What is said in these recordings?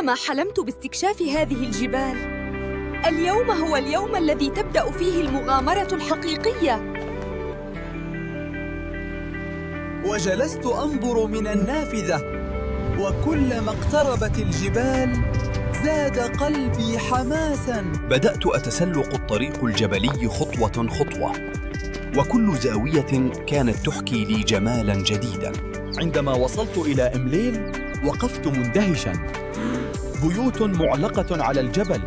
طالما حلمت باستكشاف هذه الجبال. اليوم هو اليوم الذي تبدأ فيه المغامرة الحقيقية. وجلست أنظر من النافذة، وكلما اقتربت الجبال زاد قلبي حماساً. بدأت أتسلق الطريق الجبلي خطوة خطوة، وكل زاوية كانت تحكي لي جمالاً جديداً. عندما وصلت إلى إمليل وقفت مندهشاً. بيوت معلقة على الجبل.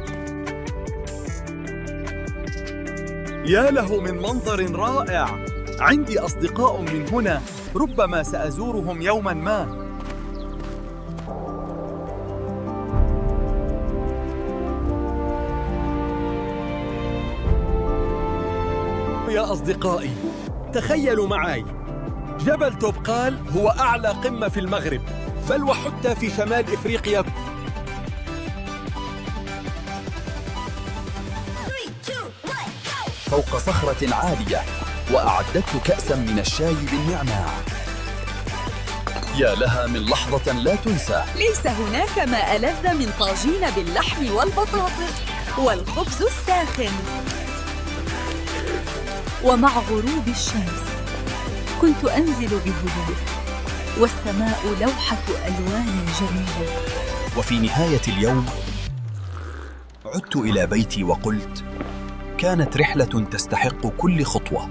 يا له من منظر رائع! عندي أصدقاء من هنا، ربما سأزورهم يوماً ما. يا أصدقائي، تخيلوا معي، جبل توبقال هو أعلى قمة في المغرب، بل وحتى في شمال إفريقيا. فوق صخرة عالية، وأعددت كأساً من الشاي بالنعناع. يا لها من لحظة لا تنسى. ليس هناك ما ألذ من طاجين باللحم والبطاطس والخبز الساخن. ومع غروب الشمس كنت أنزل بهدوء، والسماء لوحة ألوان جميلة. وفي نهاية اليوم عدت إلى بيتي وقلت: كانت رحلة تستحق كل خطوة.